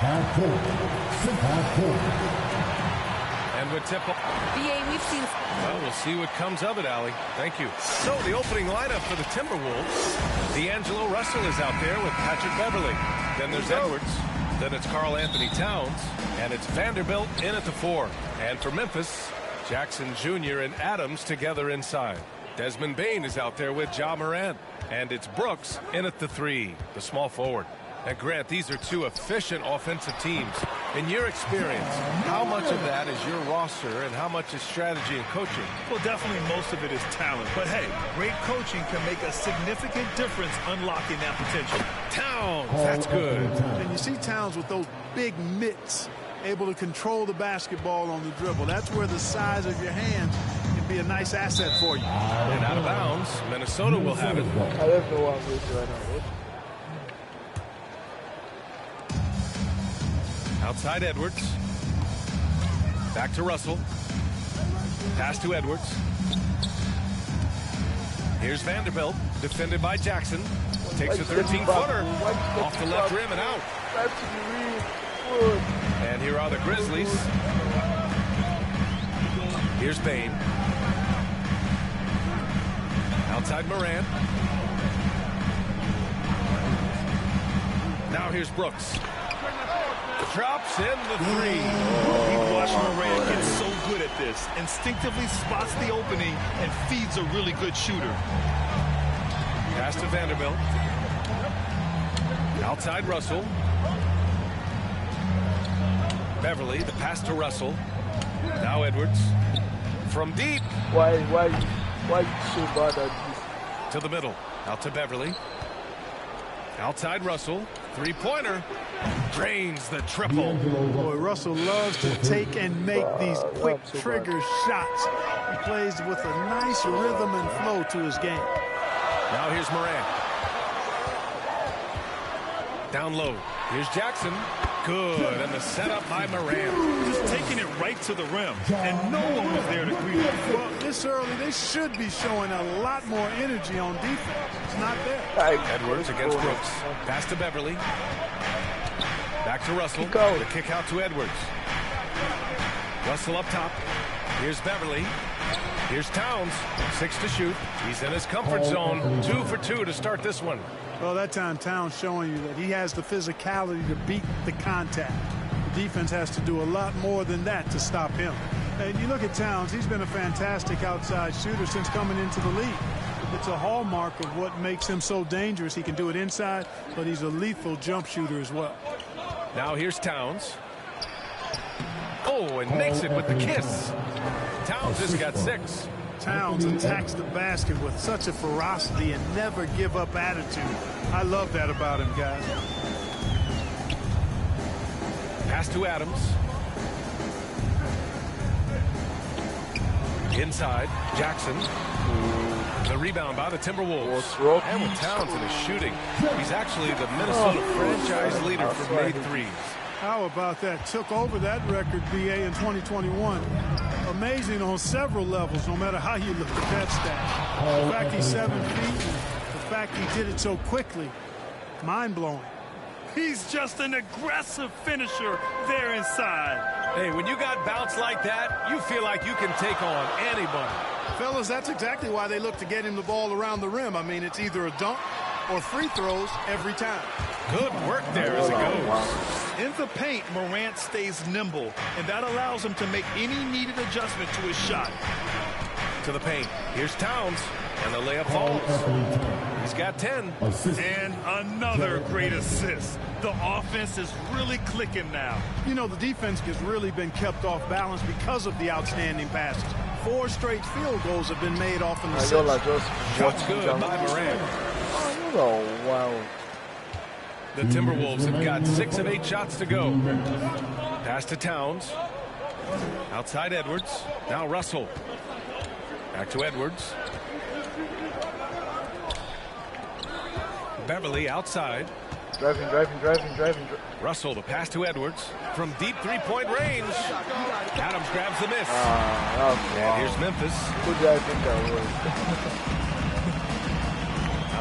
And with tip. BA, we've seen. Well, we'll see what comes of it, Allie. Thank you. So the opening lineup for the Timberwolves. D'Angelo Russell is out there with Patrick Beverly. Then there's Edwards. Then it's Karl Anthony Towns. And it's Vanderbilt in at the 4. And for Memphis, Jackson Jr. and Adams together inside. Desmond Bane is out there with Ja Morant. And it's Brooks in at the 3, the small forward. And Grant, these are two efficient offensive teams. In your experience, how much of that is your roster and how much is strategy and coaching? Well, definitely most of it is talent. But hey, great coaching can make a significant difference unlocking that potential. Towns, that's good. And you see Towns with those big mitts, able to control the basketball on the dribble. That's where the size of your hands can be a nice asset for you. And out of bounds, Minnesota will have it. I don't know what I'm doing right now. Outside Edwards. Back to Russell. Pass to Edwards. Here's Vanderbilt, defended by Jackson. Takes a 13-footer off the left rim and out. And here are the Grizzlies. Here's Bane. Outside Morant. Now here's Brooks. Drops in the 3. We've watched Morant get so good at this. Instinctively spots the opening and feeds a really good shooter. Pass to Vanderbilt. Outside Russell. Beverly, the pass to Russell. Now Edwards. From deep. Why you so bad at this? To the middle. Out to Beverly. Outside Russell. Three-pointer. Drains the triple. Boy, Russell loves to take and make these quick trigger shots. He plays with a nice rhythm and flow to his game. Now here's Morant. Down low. Here's Jackson. Good. And the setup by Morant. Just taking it right to the rim. And no one was there to greet him. Well, this early, they should be showing a lot more energy on defense. It's not there. Edwards against Brooks. Pass to Beverly. Back to Russell. The kick out to Edwards. Russell up top. Here's Beverly. Here's Towns. 6 to shoot. He's in his comfort zone. 2 for 2 to start this one. Well, that time Towns showing you that he has the physicality to beat the contact. The defense has to do a lot more than that to stop him. And you look at Towns, he's been a fantastic outside shooter since coming into the league. It's a hallmark of what makes him so dangerous. He can do it inside, but he's a lethal jump shooter as well. Now here's Towns. Oh, and makes it with the kiss. Towns has got 6. Towns attacks the basket with such a ferocity and never give up attitude. I love that about him, guys. Pass to Adams. Inside, Jackson. The rebound by the Timberwolves. And with Towns in his shooting, he's actually the Minnesota franchise leader for made threes. How about that? Took over that record, BA, in 2021. Amazing on several levels, no matter how you look at that stat. The fact he's 7 feet, and the fact he did it so quickly, mind-blowing. He's just an aggressive finisher there inside. Hey, when you got bounce like that, you feel like you can take on anybody. Fellas, that's exactly why they look to get him the ball around the rim. I mean, it's either a dunk or free throws every time. Good work there as it goes. In the paint, Morant stays nimble, and that allows him to make any needed adjustment to his shot. To the paint. Here's Towns, and the layup falls. He's got 10. And another great assist. The offense is really clicking now. You know, the defense has really been kept off balance because of the outstanding passes. 4 straight field goals have been made off in the Shots good by Morant. Oh, wow. The Timberwolves have got 6 of 8 shots to go. Pass to Towns. Outside Edwards. Now Russell. Back to Edwards. Beverly outside. Driving. Russell, the pass to Edwards. From deep three-point range. Adams grabs the miss. And here's Memphis. Who did I think that was?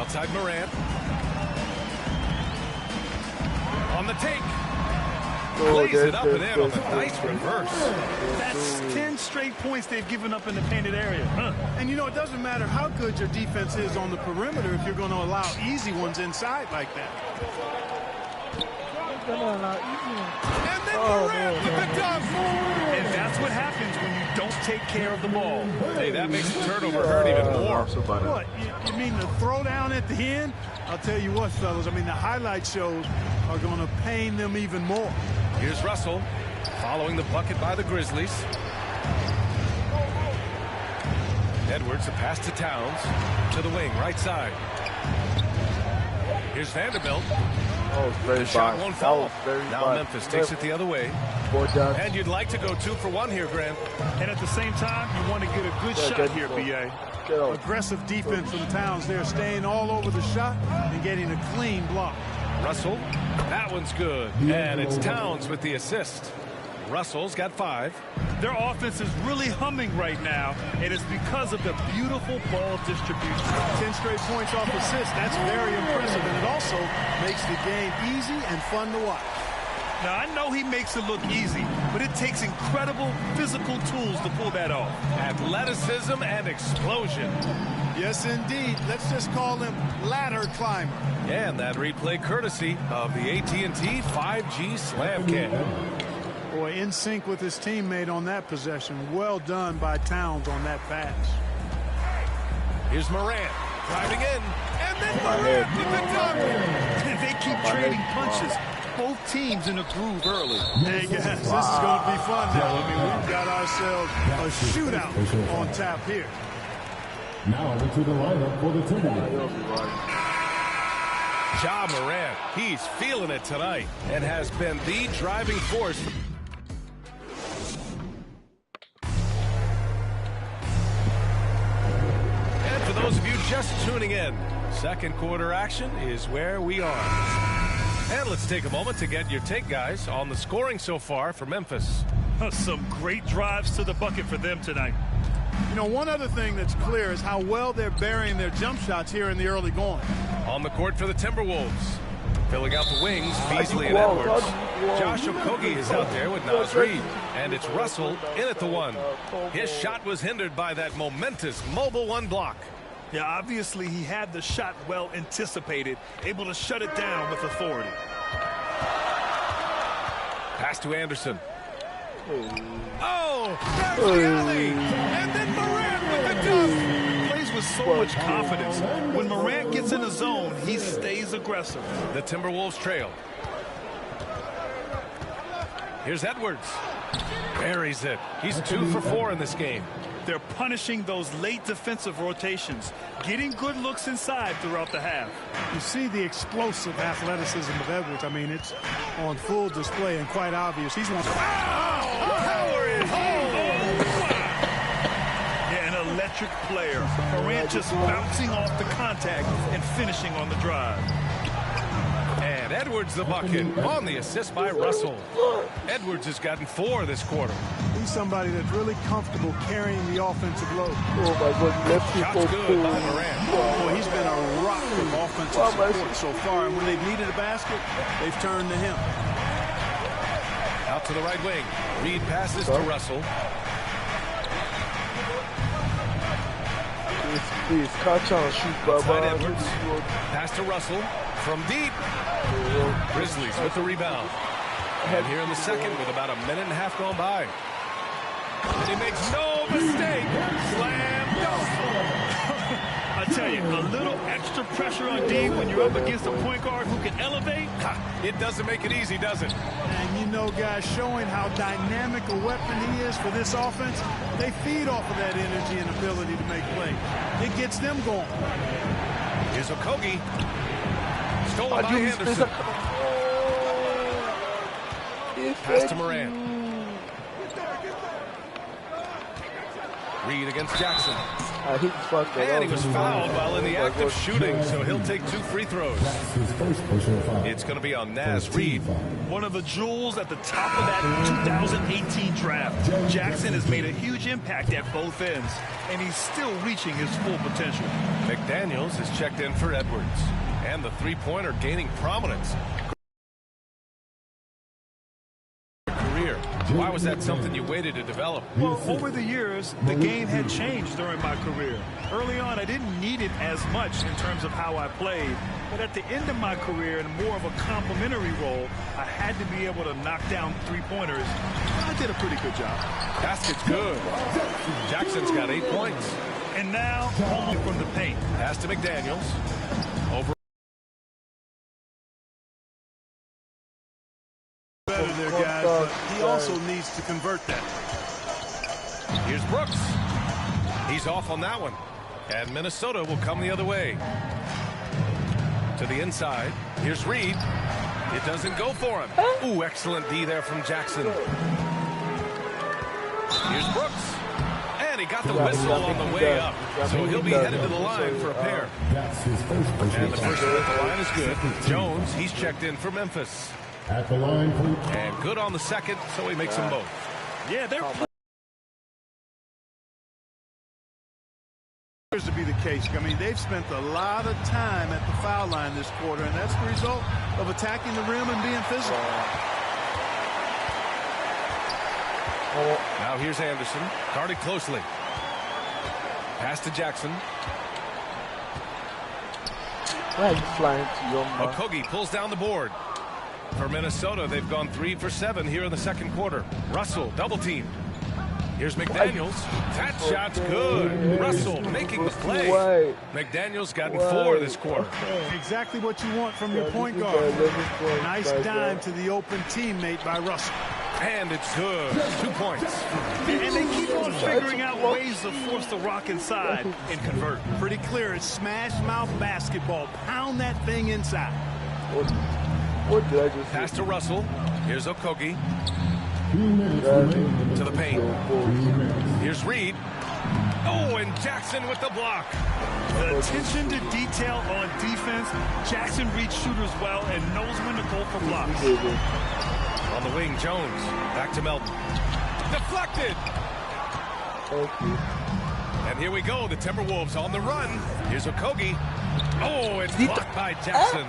Outside Morant. On the take. Lays it up and in on the nice reverse. That's 10 straight points they've given up in the painted area. And you know, it doesn't matter how good your defense is on the perimeter if you're going to allow easy ones inside like that. And then Morant with the dunk. And that's what happens when you don't take care of the ball. Hey, that makes the turnover hurt even more. What? You mean the throwdown at the end? I'll tell you what, fellas. I mean, the highlight shows are going to pain them even more. Here's Russell following the bucket by the Grizzlies. Edwards, a pass to Towns to the wing, right side. Here's Vanderbilt. Very The shot bad. won't fall. Very Now bad. Memphis takes it the other way. And you'd like to go 2 for 1 here, Grant. And at the same time, you want to get a good shot here, B.A. Aggressive defense from Towns. They're staying all over the shot and getting a clean block. Russell, that one's good. And it's Towns with the assist. Russell's got 5. Their offense is really humming right now, and it's because of the beautiful ball distribution. 10 straight points off assists. That's very impressive, and it also makes the game easy and fun to watch. Now, I know he makes it look easy, but it takes incredible physical tools to pull that off. Athleticism and explosion. Yes, indeed. Let's just call him ladder climber. And that replay courtesy of the AT&T 5G Slam Cam. Boy, in sync with his teammate on that possession. Well done by Towns on that pass. Here's Morant driving in, and then Morant with the dunk. They keep trading punches. Both teams in a groove early. Hey, guys, this is going to be fun now. I mean, we've got ourselves a shootout on tap here. Now into the lineup for the Timberwolves. Ja Morant, he's feeling it tonight and has been the driving force. And for those of you just tuning in, second quarter action is where we are. And let's take a moment to get your take, guys, on the scoring so far for Memphis. Some great drives to the bucket for them tonight. You know, one other thing that's clear is how well they're burying their jump shots here in the early going. On the court for the Timberwolves. Filling out the wings, Beasley and Edwards. Josh Okogie is out there with Naz Reid. And it's Russell in at the 1. His shot was hindered by that momentous mobile 1 block. Yeah, obviously he had the shot well anticipated, able to shut it down with authority. Pass to Anderson. Oh, there's the alley. And then Morant with the dunk. Plays with so much confidence. When Morant gets in the zone, he stays aggressive. The Timberwolves trail. Here's Edwards. Buries it. He's 2 for 4 in this game. They're punishing those late defensive rotations, getting good looks inside throughout the half. You see the explosive athleticism of Edwards. I mean, it's on full display and quite obvious. He's one. Power is Yeah, an electric player. Morant just bouncing off the contact and finishing on the drive. And Edwards the bucket on the assist by Russell. Edwards has gotten 4 this quarter. He's somebody that's really comfortable carrying the offensive load. Oh my God, left Shots good by Morant. Boy, he's been a rock of offensive support so far, and when they've needed a basket, they've turned to him. Out to the right wing. Reid passes to Russell. Please catch and shoot, Outside Baba. Edwards. Pass to Russell from deep. Grizzlies with the rebound. And here in the second with about a minute and a half gone by. And he makes no mistake. Slam dunk. I tell you, a little extra pressure on D when you're up against a point guard who can elevate. It doesn't make it easy, does it? And you know, guys, showing how dynamic a weapon he is for this offense, they feed off of that energy and ability to make plays. It gets them going. Here's Okogie. Stolen by Anderson. Pass to Morant. Reid against Jackson. And he was fouled while in the act of shooting, so he'll take 2 free throws. It's going to be on Naz Reid. One of the jewels at the top of that 2018 draft. Jackson has made a huge impact at both ends, and he's still reaching his full potential. McDaniels has checked in for Edwards, and the three-pointer gaining prominence. Why was that something you waited to develop? Well, over the years, the game had changed during my career. Early on, I didn't need it as much in terms of how I played. But at the end of my career, in more of a complementary role, I had to be able to knock down three-pointers. I did a pretty good job. Basket's good. Jackson's got 8 points. And now, only from the paint. Pass to McDaniels. Over. Better there, guys, but he also needs to convert that. Here's Brooks. He's off on that one. And Minnesota will come the other way. To the inside. Here's Reed. It doesn't go for him. Ooh, excellent D there from Jackson. Here's Brooks. And he got the whistle on the way up. So he'll be headed to the line for a pair. And the first one at the line is good. Jones, he's checked in for Memphis. At the line, And good on the second, so he makes them both. Yeah, they're To be the case. I mean, they've spent a lot of time at the foul line this quarter, and that's the result of attacking the rim and being physical. Now here's Anderson, guarded closely. Pass to Jackson. Why are you flying to your man? Okogie pulls down the board. For Minnesota, they've gone 3 for 7 here in the second quarter. Russell, double team. Here's McDaniels. That shot's good. Russell making the play. McDaniels gotten 4 this quarter. Exactly what you want from your point guard. Nice dime to the open teammate by Russell. And it's good. 2 points. And they keep on figuring out ways to force the rock inside and convert. Pretty clear. It's smash mouth basketball. Pound that thing inside. What did I just Pass to Russell. Here's Okogie. 2 minutes remaining. To the paint. Here's Reed. Oh, and Jackson with the block. The attention to detail on defense. Jackson reads shooters well and knows when to go for blocks. On the wing, Jones. Back to Melton. Deflected. And here we go. The Timberwolves on the run. Here's Okogie. Oh, it's blocked by Jackson.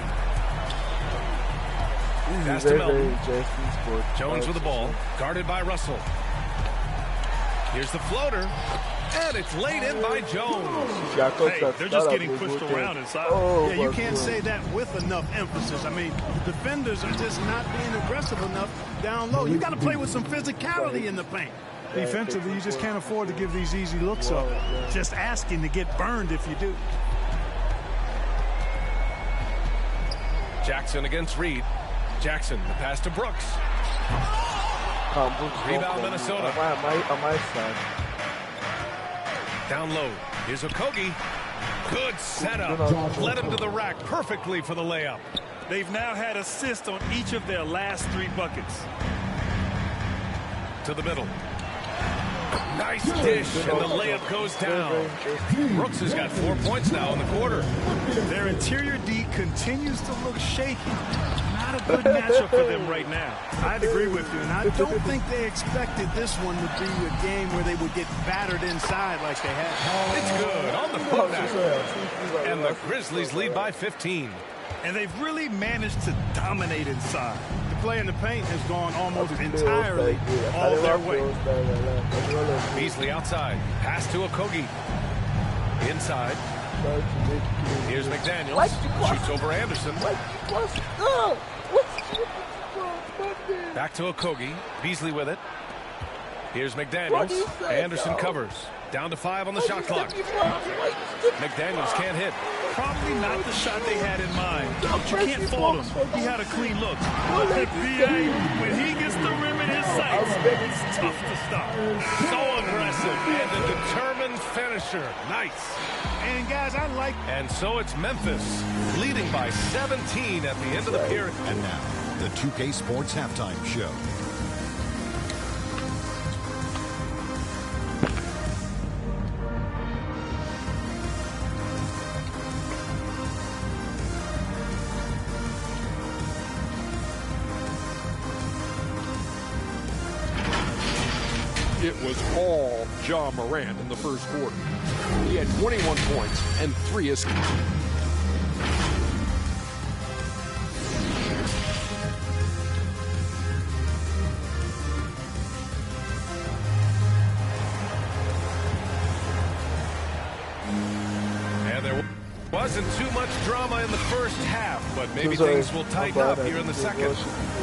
Pass to Melton. Jones with the ball. Guarded by Russell. Here's the floater. And it's laid in by Jones. Hey, they're just getting pushed around inside. Yeah, you can't say that with enough emphasis. I mean, the defenders are just not being aggressive enough down low. You got to play with some physicality in the paint. Defensively, you just can't afford to give these easy looks up. Just asking to get burned if you do. Jackson against Reed. Jackson, the pass to Brooks. Rebound Minnesota. On my side. Down low. Here's Okogie. Good setup. Led him to the rack perfectly for the layup. They've now had assists on each of their last 3 buckets. To the middle. Nice dish, and the layup goes down. Brooks has got 4 points now in the quarter. Their interior D continues to look shaky. Not a good matchup for them right now. I'd agree with you, and I don't think they expected this one to be a game where they would get battered inside like they had. It's good on the putback. And the Grizzlies lead by 15. And they've really managed to dominate inside. The play in the paint has gone almost entirely all their way. Beasley outside. Pass to Okogie. Inside. Here's McDaniels. Shoots over Anderson. Back to Okogie. Beasley with it. Here's McDaniels. Anderson covers. Down to 5 on the shot clock. McDaniels can't hit. Probably not the shot they had in mind. But you can't fault him. He had a clean look. But BA, when he gets the rim in his sights, it's tough to stop. So aggressive and a determined finisher. Nice. And guys, I like. And so it's Memphis leading by 17 at the end of the period. And now, the 2K Sports Halftime Show. It was all Ja Morant in the first quarter. He had 21 points and 3 assists. wasn't too much drama in the first half, but maybe things will tighten up here in the second.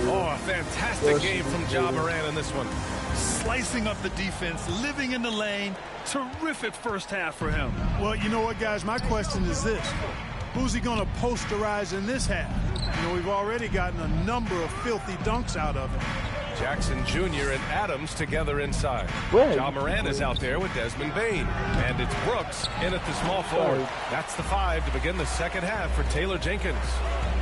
Oh, a fantastic game from Ja Morant in this one. Slicing up the defense, living in the lane. Terrific first half for him. Well, you know what, guys? My question is this. Who's he going to posterize in this half? You know, we've already gotten a number of filthy dunks out of him. Jackson Jr. and Adams together inside. Ja Morant is out there with Desmond Bane. And it's Brooks in at the small forward. That's the 5 to begin the second half for Taylor Jenkins.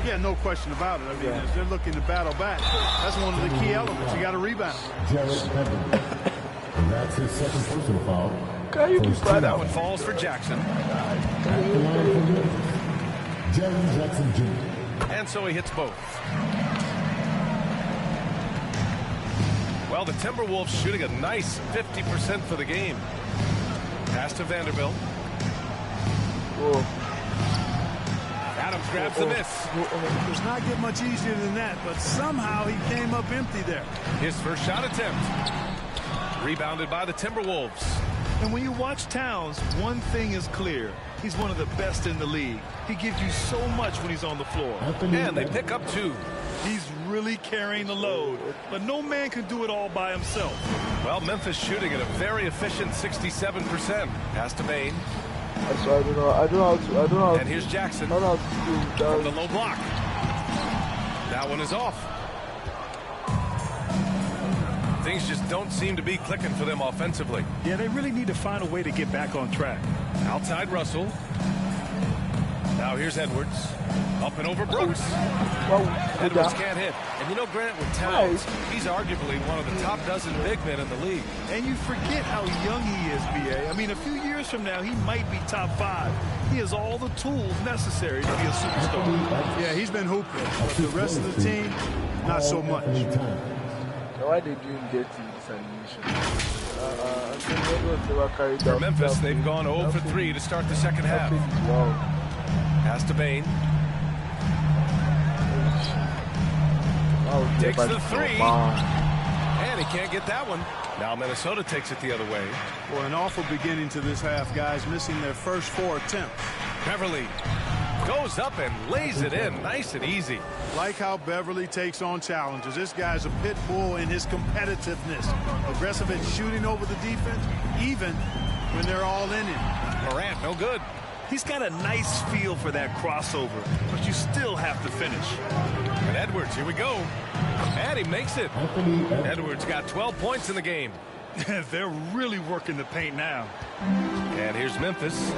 Yeah, no question about it. I mean, as they're looking to battle back, that's one of the key elements. You got to rebound. Jarrett Beverly. And that's his second personal foul. That one falls for Jackson. Jaren Jackson Jr. And so he hits both. Well, the Timberwolves shooting a nice 50% for the game. Pass to Vanderbilt. Adams grabs the miss. It does not get much easier than that, but somehow he came up empty there. His first shot attempt. Rebounded by the Timberwolves. And when you watch Towns, one thing is clear. He's one of the best in the league. He gives you so much when he's on the floor. And they pick up 2. He's really carrying the load, but no man can do it all by himself. Well, Memphis shooting at a very efficient 67%. Pass to Bane. I don't know. And here's Jackson I don't know how to do from the low block. That one is off. Things just don't seem to be clicking for them offensively. Yeah, they really need to find a way to get back on track. Outside Russell. Now here's Edwards. Up and over Brooks. Edwards can't hit. And you know, Grant, with Towns, he's arguably one of the top dozen big men in the league. And you forget how young he is, B.A. I mean, a few years from now, he might be top 5. He has all the tools necessary to be a superstar. Yeah, he's been hooping. But the rest of the team, not so much. Why did you get this animation? For Memphis, they've gone 0 for 3 to start the second half. Pass to Bane. Takes the 3. And he can't get that one. Now Minnesota takes it the other way. Well, an awful beginning to this half, guys, missing their first 4 attempts. Beverly goes up and lays it in nice and easy. Like how Beverly takes on challenges. This guy's a pit bull in his competitiveness. Aggressive at shooting over the defense, even when they're all in it. Morant, no good. He's got a nice feel for that crossover, but you still have to finish. And Edwards, here we go. And he makes it. Edwards got 12 points in the game. They're really working the paint now. And here's Memphis.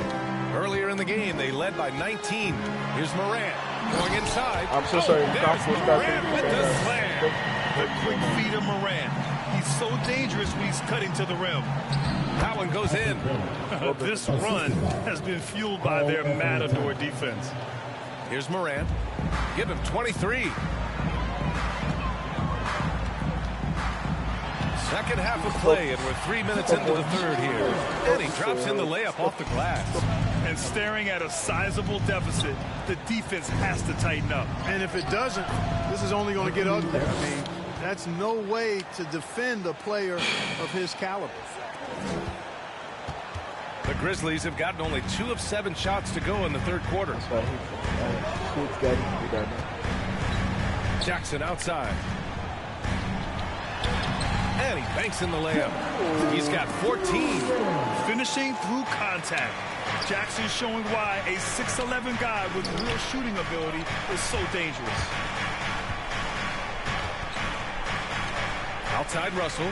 Earlier in the game, they led by 19. Here's Morant going inside. I'm so sorry. There's Morant with the slam. The quick feed of Morant. He's so dangerous when he's cutting to the rim. That one goes in. This run has been fueled by their Matador defense. Here's Morant. Give him 23. Second half of play, and we're 3 minutes into the third here. And he drops in the layup off the glass. And staring at a sizable deficit, the defense has to tighten up. And if it doesn't, this is only going to get ugly. I mean, that's no way to defend a player of his caliber. The Grizzlies have gotten only 2 of 7 shots to go in the third quarter. Jackson outside. And he banks in the layup. He's got 14. Finishing through contact. Jackson showing why a 6'11" guy with real shooting ability is so dangerous. Outside Russell.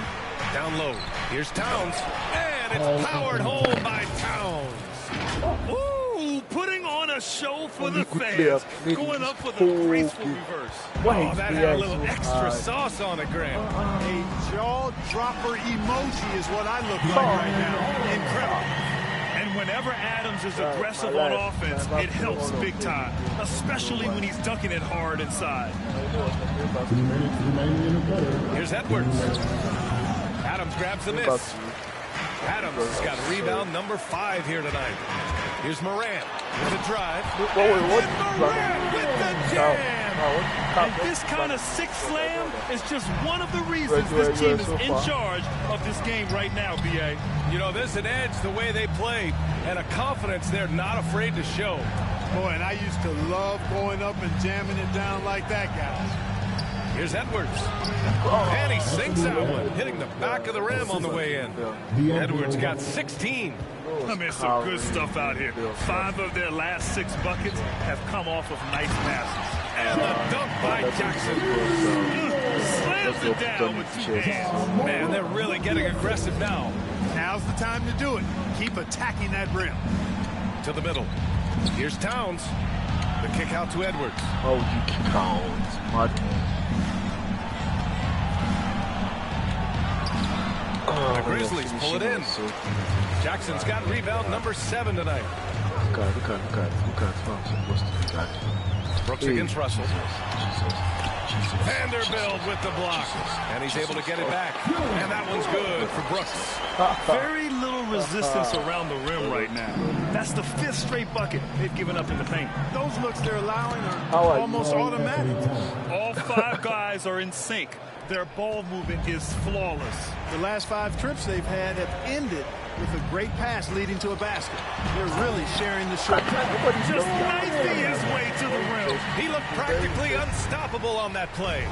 Down low. Here's Towns. And it's powered home by Towns. Ooh, putting on a show for the fans. Going up for the graceful reverse. Oh, that had a little extra sauce on it, Grant. A jaw-dropper emoji is what I look like right now. Incredible. And whenever Adams is aggressive on offense, it helps big time, especially when he's dunking it hard inside. Here's Edwards. Adams grabs the miss. Adams has got rebound number 5 here tonight. Here's Morant with the drive. And Morant with the jam. And this kind of six slam is just one of the reasons this team is in charge of this game right now, B.A. You know, there's an edge the way they play and a confidence they're not afraid to show. Boy, and I used to love going up and jamming it down like that, guys. Here's Edwards. And he sinks that one, hitting the back of the rim on the way in. Edwards got 16. I mean, some good stuff out here. 5 of their last 6 buckets have come off of nice passes. And the dunk by Jackson. Slams it down with 2 hands. Man, they're really getting aggressive now. Now's the time to do it. Keep attacking that rim. To the middle. Here's Towns. The kick out to Edwards. Oh, you kick out. Mud. The Grizzlies pull it in. Jackson's got rebound number 7 tonight. Brooks against Russell. Vanderbilt with the block. And he's able to get it back. And that one's good for Brooks. Very little resistance around the rim right now. That's the 5th straight bucket they've given up in the paint. Those looks they're allowing are almost automatic. All 5 guys are in sync. Their ball movement is flawless. The last 5 trips they've had have ended with a great pass leading to a basket. They're really sharing the shot. Just knifing his way to the rim. He looked practically unstoppable on that play.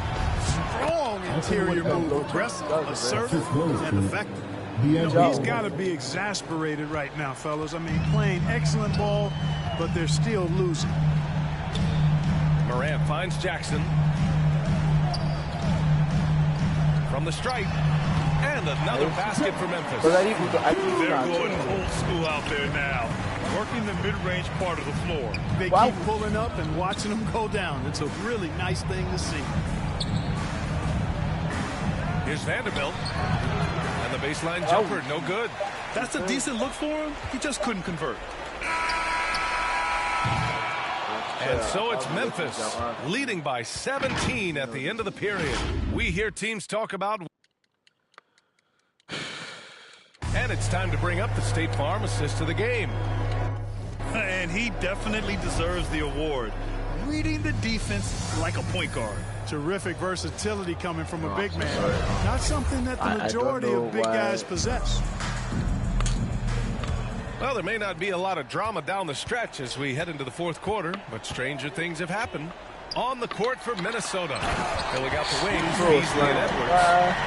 Strong interior move, aggressive, assertive, and effective. You know, he's got to be exasperated right now, fellas. I mean, playing excellent ball, but they're still losing. Morant finds Jackson. From the stripe. And another basket for Memphis. They're going old school out there now. Working the mid-range part of the floor. They keep pulling up and watching them go down. It's a really nice thing to see. Here's Vanderbilt. And the baseline jumper, no good. That's a decent look for him. He just couldn't convert. And so it's Memphis leading by 17 at the end of the period. We hear teams talk about. And it's time to bring up the State Farm assist of the game. And he definitely deserves the award. Reading the defense like a point guard. Terrific versatility coming from a big man. Not something that the majority of big guys possess. Well, there may not be a lot of drama down the stretch as we head into the 4th quarter, but stranger things have happened. On the court for Minnesota. Filling out the wings, Beasley and Edwards.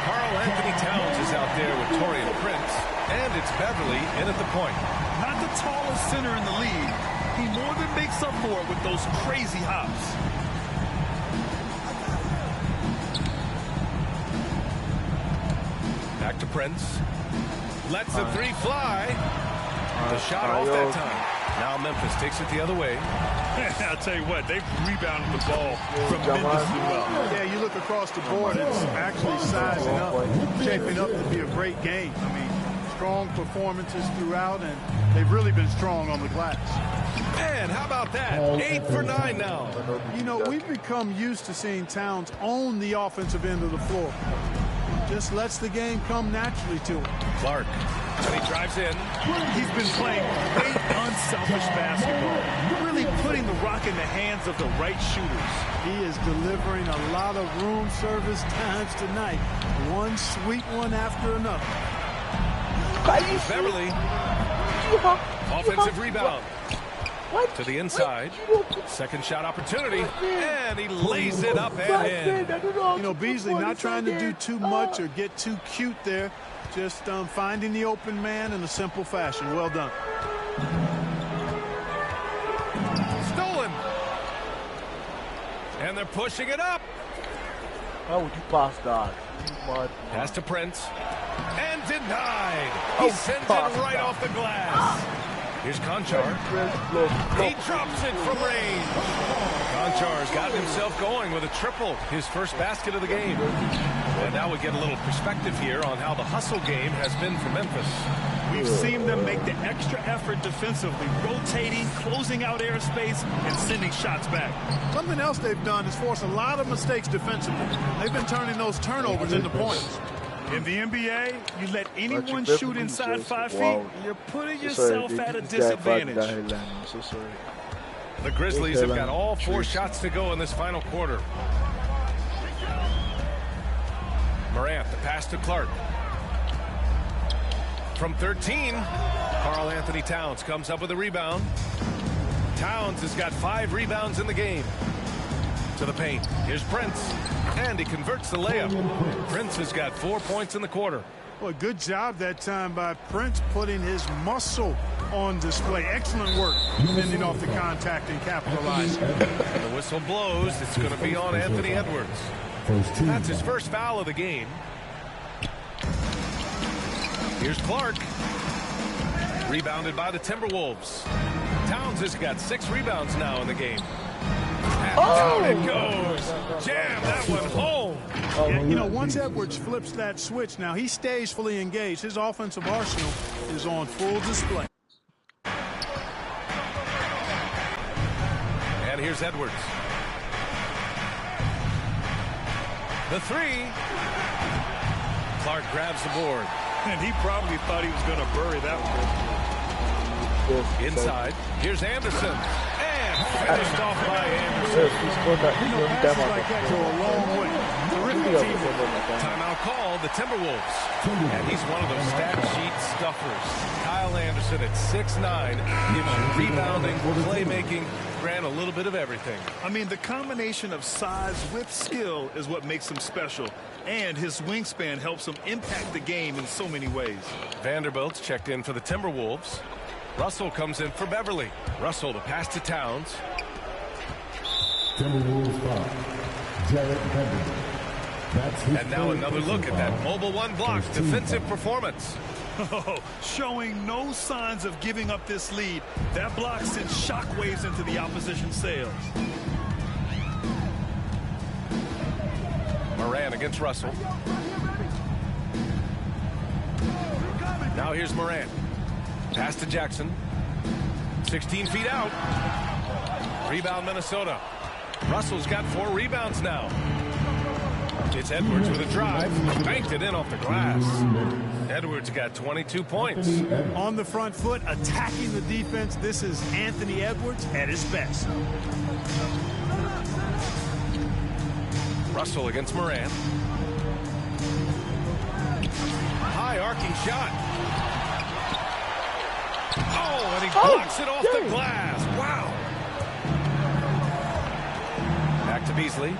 Karl Anthony Towns is out there with Taurean Prince. And it's Beverly in at the point. Not the tallest center in the league. He more than makes up for it with those crazy hops. Back to Prince. Lets the 3 fly. The shot off that time. Now Memphis takes it the other way. I'll tell you what, they've rebounded the ball tremendously well. Yeah, you look across the board, it's actually sizing up, shaping up to be a great game. I mean, strong performances throughout, and they've really been strong on the glass. And how about that? 8 for 9 now. You know, we've become used to seeing Towns own the offensive end of the floor. Just lets the game come naturally to him. Clark. And he drives in. He's been playing great, unselfish basketball. Really putting the rock in the hands of the right shooters. He is delivering a lot of room service times tonight. One sweet one after another. Beverly. Offensive rebound. To the inside. Second shot opportunity. And he lays it up and in. You know, Beasley not trying to do too much or get too cute there. Just finding the open man in a simple fashion. Well done. Stolen. And they're pushing it up. How would you pass that? Pass to Prince. And denied. He sends it right off the glass. Here's Conchar. He drops it from range. Conchar's gotten himself going with a triple, his first basket of the game. And now we get a little perspective here on how the hustle game has been for Memphis. We've seen them make the extra effort defensively, rotating, closing out airspace, and sending shots back. Something else they've done is force a lot of mistakes defensively. They've been turning those turnovers into points. In the NBA, you let anyone shoot inside 5 feet, you're putting yourself at a disadvantage. I'm so sorry. The Grizzlies have got all 4 shots to go in this final quarter. Morant, the pass to Clark. From 13, Karl Anthony Towns comes up with a rebound. Towns has got 5 rebounds in the game. To the paint. Here's Prince. And he converts the layup. Prince has got 4 points in the quarter. Well, good job that time by Prince putting his muscle on display. Excellent work fending off the contact and capitalizing. The whistle blows. It's going to be on Anthony Edwards. That's his first foul of the game. Here's Clark. Rebounded by the Timberwolves. Towns has got 6 rebounds now in the game. And down it goes. Jam that one home. Yeah, you know, once Edwards flips that switch, now he stays fully engaged. His offensive arsenal is on full display. And here's Edwards. The 3. Clark grabs the board. And he probably thought he was going to bury that one. Inside. Here's Anderson. Finished off by Anderson. Passes like that go a long way. Terrific team. Timeout called the Timberwolves. And he's one of those stat sheet stuffers. Kyle Anderson at 6'9", gives you rebounding, playmaking, ran a little bit of everything. I mean, the combination of size with skill is what makes him special. And his wingspan helps him impact the game in so many ways. Vanderbilt's checked in for the Timberwolves. Russell comes in for Beverly. Russell to pass to Towns. Timberwolves foul. Jarrett Vanderbilt. That's his And now another look at that mobile 1 block defensive performance. Oh, showing no signs of giving up this lead. That block sent shockwaves into the opposition sails. Moran against Russell. Now here's Moran. Pass to Jackson. 16 feet out. Rebound Minnesota. Russell's got 4 rebounds now. It's Edwards with a drive. Banked it in off the glass. Edwards got 22 points. On the front foot, attacking the defense. This is Anthony Edwards at his best. Russell against Moran. High arcing shot. Oh, and he blocks it off the glass. Wow. Back to Beasley.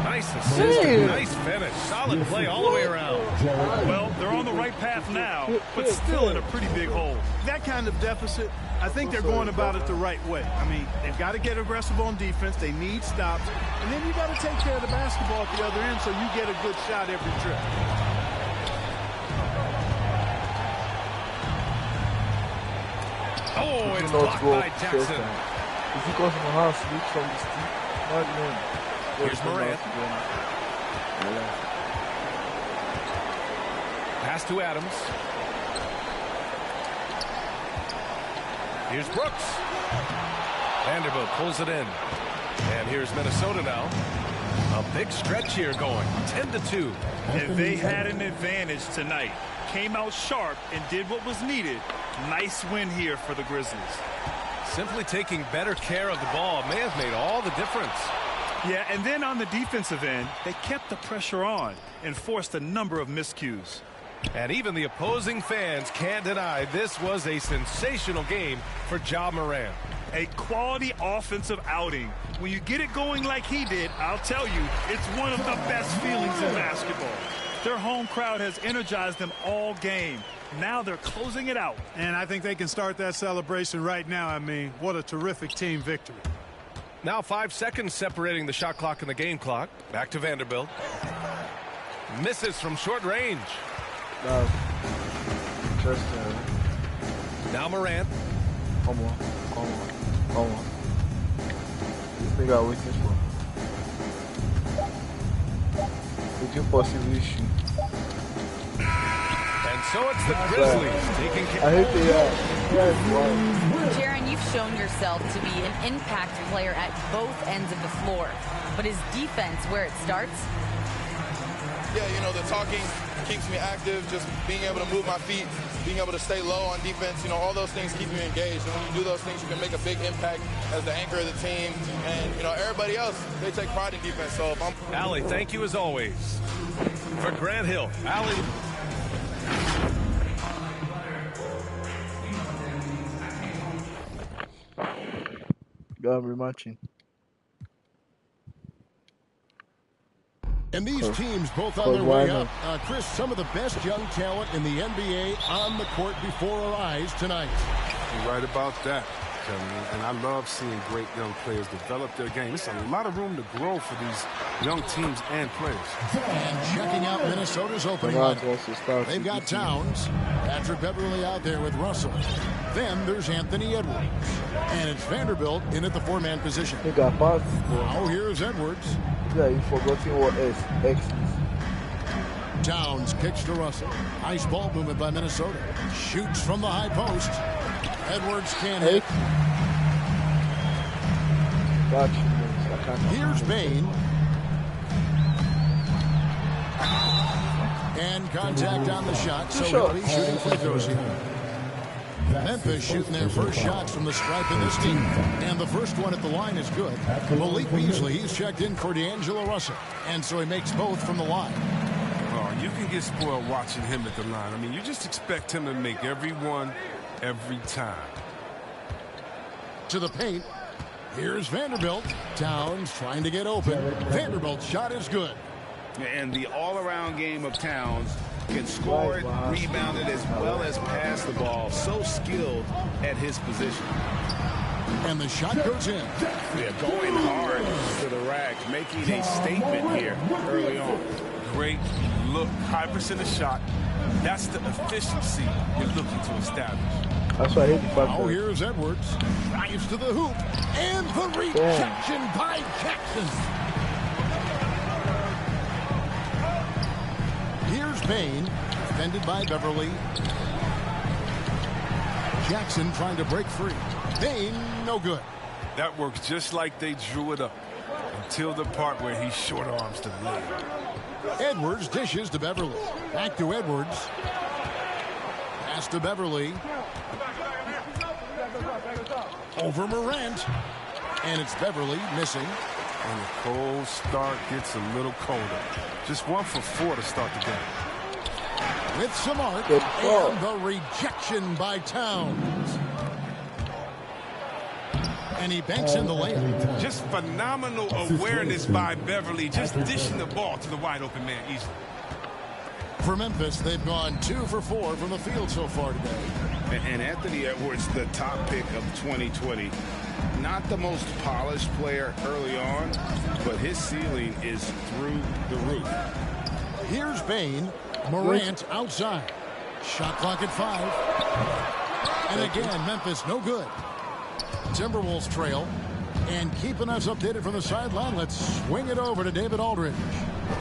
Nice assist. Nice finish. Solid play all the way around. Well, they're on the right path now, but still in a pretty big hole. That kind of deficit, I think they're going about it the right way. I mean, they've got to get aggressive on defense. They need stops. And then you got to take care of the basketball at the other end so you get a good shot every trip. Oh, it's blocked by Jackson. If you go from the house, switch from the stick, not even. Here's Morant. Pass to Adams. Here's Brooks. Vanderbilt pulls it in. And here's Minnesota now. A big stretch here going. 10-2. And they had an advantage tonight. Came out sharp and did what was needed. Nice win here for the Grizzlies. Simply taking better care of the ball may have made all the difference. Yeah, and then on the defensive end, they kept the pressure on and forced a number of miscues. And even the opposing fans can't deny this was a sensational game for Ja Morant. A quality offensive outing. When you get it going like he did, I'll tell you, it's one of the best feelings in basketball. Their home crowd has energized them all game. Now they're closing it out. And I think they can start that celebration right now. I mean, what a terrific team victory. Now 5 seconds separating the shot clock and the game clock. Back to Vanderbilt. Misses from short range. Now Morant. Come on. This nigga waiting for. Looking possibly shoot. And so it's the Grizzlies taking care. I hate the wow. Jaren, you've shown yourself to be an impact player at both ends of the floor. But is defense where it starts? Yeah, you know, the talking keeps me active, just being able to move my feet, being able to stay low on defense, you know, all those things keep you engaged. And when you do those things, you can make a big impact as the anchor of the team. And, you know, everybody else, they take pride in defense. So if I'm... Allie, thank you as always. For Grant Hill, Allie. Yeah, I'm rematching. And these teams both on their way up. Chris, some of the best young talent in the NBA on the court before our eyes tonight. You're right about that, Kevin. And I love seeing great young players develop their game. There's a lot of room to grow for these young teams and players. And checking out Minnesota's opening lineup. They've got Towns, Patrick Beverly out there with Russell. Then there's Anthony Edwards. And it's Vanderbilt in at the four-man position. He got passed. Now here's Edwards. Yeah, you forgetting what X is. Towns kicks to Russell. Nice ball movement by Minnesota. Shoots from the high post. Edwards can't hit. Here's Bane. And contact on the shot, so he'll be shooting free throws here. Memphis shooting their first shots from the stripe in this team. And the first one at the line is good. Malik Beasley, he's checked in for D'Angelo Russell. And so he makes both from the line. Oh, you can get spoiled watching him at the line. I mean, you just expect him to make every one, every time. To the paint. Here's Vanderbilt. Towns trying to get open. Vanderbilt's shot is good. And the all-around game of Towns can score it, rebound it, as well as pass the ball. So skilled at his position. And the shot goes in. Yeah, going hard to the rack, making a statement here early on. Great look, high percentage shot. That's the efficiency you're looking to establish. That's why I hate the fact now here's Edwards. Drives to the hoop. And the rejection by Jackson. Here's Bane. Defended by Beverly. Jackson trying to break free. Bane, no good. That works just like they drew it up. Until the part where he short arms the leg. Edwards dishes to Beverly. Back to Edwards. Pass to Beverly. Over Morant. And it's Beverly missing. And the cold start gets a little colder. Just 1 for 4 to start the game. With Samart. And the rejection by Towns. And he banks in the layup. Just phenomenal awareness by Beverly. Just dishing the ball to the wide open man easily. For Memphis, they've gone 2 for 4 from the field so far today. And Anthony Edwards, the top pick of 2020. Not the most polished player early on, but his ceiling is through the roof. Here's Bane. Morant outside. Shot clock at 5. And again, Memphis no good. Timberwolves trail. And keeping us updated from the sideline, let's swing it over to David Aldridge.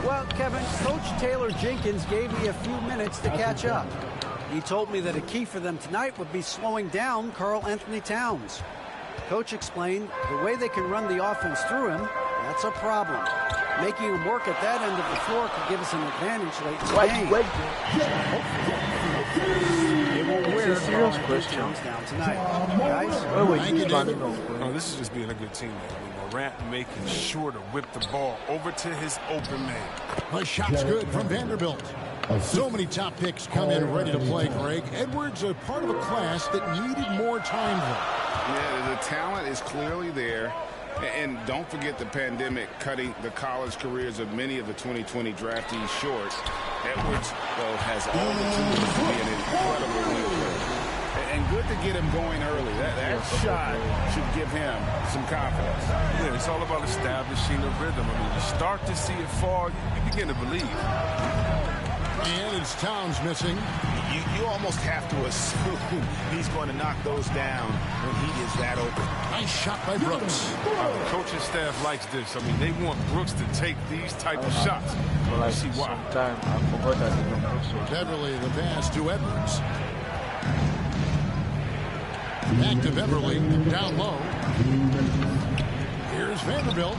Well, Kevin, Coach Taylor Jenkins gave me a few minutes to catch up. He told me that a key for them tonight would be slowing down Karl Anthony Towns. Coach explained the way they can run the offense through him, that's a problem. Making him work at that end of the floor could give us an advantage late in the game. It won't wear Karl Anthony Towns down tonight. Guys? This is just being a good teammate. Morant making sure to whip the ball over to his open man. The shot's good from Vanderbilt. So many top picks come in ready to play, Greg. Edwards are part of a class that needed more time. Yeah, the talent is clearly there. And don't forget the pandemic cutting the college careers of many of the 2020 draftees short. Edwards, though, has all the tools to be an incredible wing player. And good to get him going early. That shot should give him some confidence. Yeah, it's all about establishing a rhythm. I mean, you start to see it fall, you begin to believe. And it's Towns missing. You almost have to assume he's going to knock those down when he is that open. Nice shot by Brooks. The coaching staff likes this. I mean, they want Brooks to take these type of shots. Well, I see why. Beverly, the pass to Edwards. Back to Beverly, down low. Here's Vanderbilt.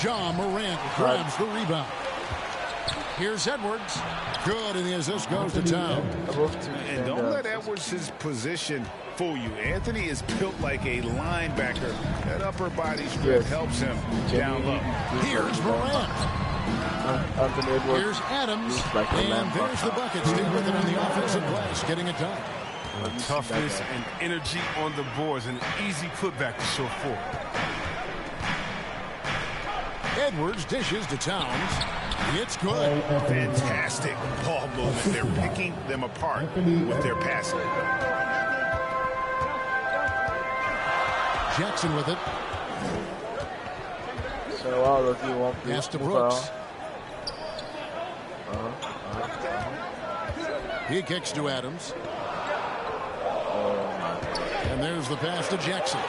John Morant grabs the rebound. Here's Edwards. Good, and the assist goes to Towns. And don't let Edwards' position fool you. Anthony is built like a linebacker. That upper body strength helps him down low. Here's Morant. Here's Adams. And there's the bucket. Steve with it on the offensive glass, getting it done. Toughness and energy on the boards. An easy putback to show forward. Edwards dishes to Towns. It's good. Fantastic ball movement. They're picking them apart with their passing. Jackson with it. Pass to Brooks. He kicks to Adams. And there's the pass to Jackson.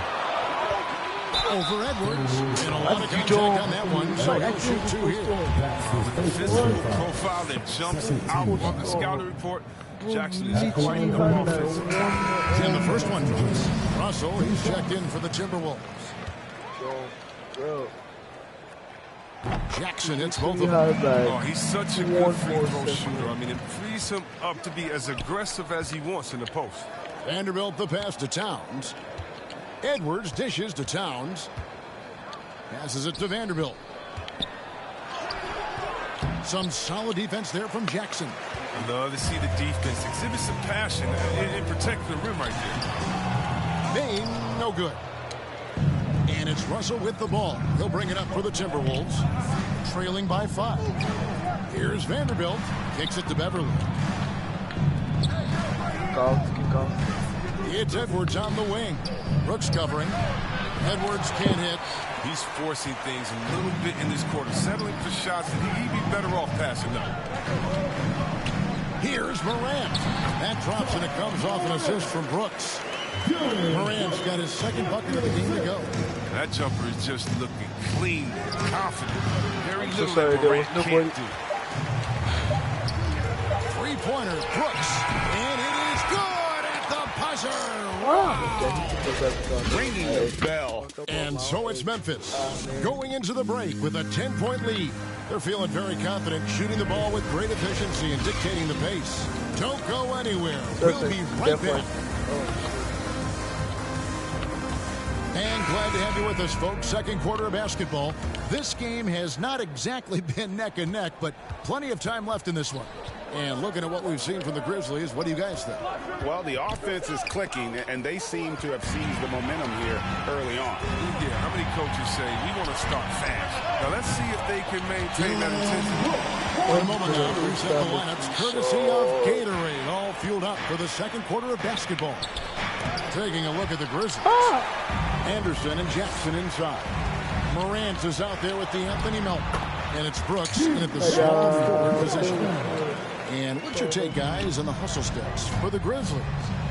Over Edwards. And a lot of contact on that one, so he'll shoot two here. With the physical profile that jumps out on the scouting report, Jackson is quite the offensive guy. And the first one goes. Russell, he's checked in for the Timberwolves. Jackson hits both of them. Oh, he's such a good free throw shooter. I mean, it frees him up to be as aggressive as he wants in the post. Vanderbilt the pass to Towns. Edwards dishes to Towns. Passes it to Vanderbilt. Some solid defense there from Jackson. I love to see the defense exhibit some passion in protecting the rim right there. Maine, no good. And it's Russell with the ball. He'll bring it up for the Timberwolves. Trailing by 5. Here's Vanderbilt. Kicks it to Beverly. It's Edwards on the wing. Brooks covering. Edwards can't hit. He's forcing things a little bit in this quarter, settling for shots that he'd be better off passing up. Here's Morant. That drops and it comes off an assist from Brooks. Morant's got his second bucket of the game to go. That jumper is just looking clean, confident. Very little that Morant can't do. Three-pointer, Brooks. And it is good at the buzzer. Wow. Ringing the bell. And so it's Memphis going into the break with a 10-point lead. They're feeling very confident, shooting the ball with great efficiency and dictating the pace. Don't go anywhere. We'll be right back. And glad to have you with us, folks. Second quarter of basketball. This game has not exactly been neck and neck, but plenty of time left in this one. And looking at what we've seen from the Grizzlies, what do you guys think? Well, the offense is clicking, and they seem to have seized the momentum here early on. Yeah, how many coaches say we want to start fast? Now let's see if they can maintain that intensity. For a moment now, we reset the lineups courtesy of Gatorade, all fueled up for the second quarter of basketball. Taking a look at the Grizzlies. Anderson and Jackson inside. Morant is out there with the Anthony Melton. And it's Brooks in at the small forward position. And what's your take, guys, on the hustle steps for the Grizzlies?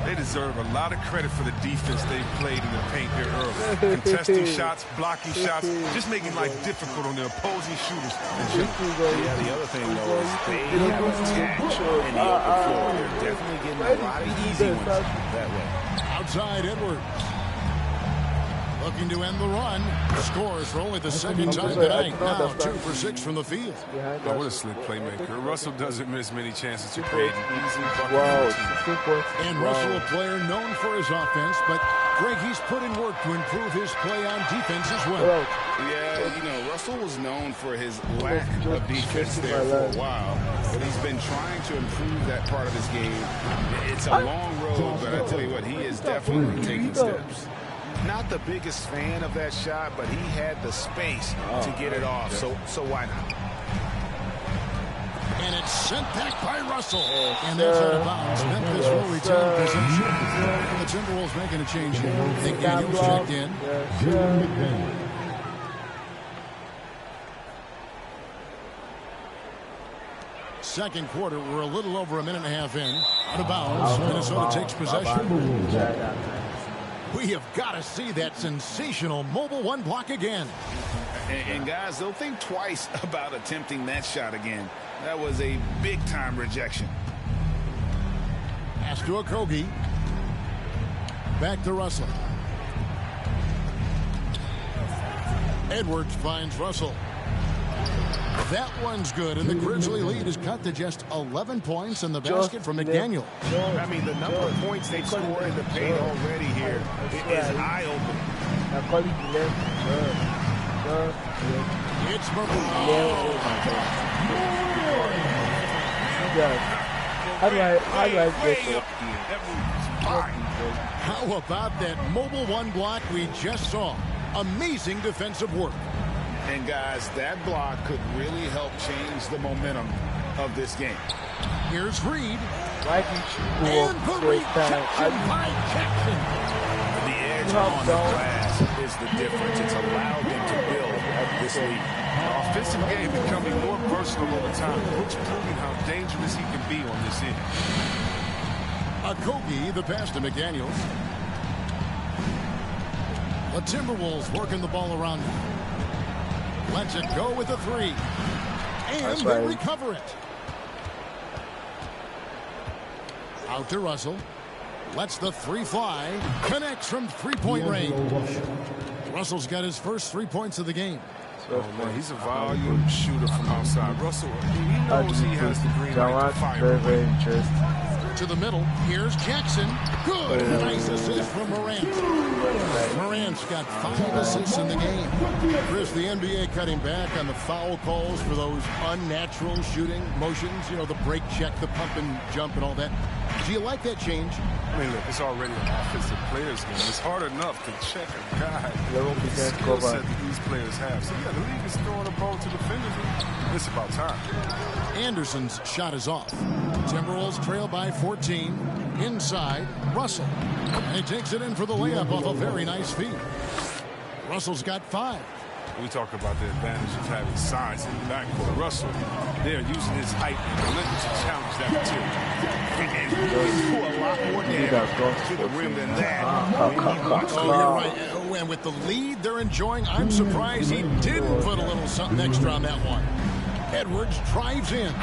They deserve a lot of credit for the defense they've played in the paint here early. Contesting shots, blocking shots, just making life difficult on the opposing shooters. Yeah, the other thing, though, is they have attack in the open floor. They're definitely getting a lot of easy ones that way. Outside Edwards. Looking to end the run. Scores for only the second time tonight. Now 2 for 6 from the field. Oh, what a slick playmaker. Russell doesn't miss many chances to create an easy bucket. And Russell, a player known for his offense, but Greg, he's put in work to improve his play on defense as well. Yeah, you know, Russell was known for his lack of defense there for a while, but he's been trying to improve that part of his game. It's a long road, but I tell you what, he is definitely taking steps. Not the biggest fan of that shot, but he had the space to get it off, so why not? And it's sent back by Russell. And that's out of bounds. Memphis will return possession. And the Timberwolves making a change here. McDaniels checked in. Second quarter, we're a little over a minute and a half in. Out of bounds. Minnesota takes possession. We have got to see that sensational mobile one block again. And guys, they'll think twice about attempting that shot again. That was a big-time rejection. Pass to Okogie. Back to Russell. Edwards finds Russell. That one's good, and the Grizzly lead is cut to just 11 points, and the basket from McDaniel. I mean, the number of points they've scored in the paint already here is eye-opening. It's Murray. How about that mobile one block we just saw? Amazing defensive work. And guys, that block could really help change the momentum of this game. Here's Reed. Why didn't you go And up the first time? rejection by Jackson. The edge on the glass is the difference. It's allowed them to build this lead. Offensive game becoming more versatile over time. Coach proving how dangerous he can be on this end. Okogie, the pass to McDaniels. The Timberwolves working the ball around now. Lets it go with a three. And they recover it. Out to Russell. Lets the three fly. Connects from three-point range. Russell's got his first 3 points of the game. Oh, man, he's a volume shooter from outside. Russell, he knows he has the green light to fire. Very interesting. To the middle. Here's Jackson. Good. Nice assist from Morant. Morant's got 5 assists in the game. Chris, the NBA cutting back on the foul calls for those unnatural shooting motions. You know, the break check, the pump and jump and all that. Do you like that change? I mean, look, it's already an offensive players game. It's hard enough to check a guy. The skill set that these players have. So, yeah, the league is throwing the ball to defenders. It's about time. Anderson's shot is off. Timberwolves trail by 14. Inside, Russell. And he takes it in for the layup off a very nice feed. Russell's got 5. We talk about the advantage of having size in the backcourt. Russell, they're using his height and length to challenge that material. And he can do a lot more damage to the rim than that. Oh, you're right. Oh, and with the lead they're enjoying, I'm surprised he didn't put a little something extra on that one. Edwards drives in.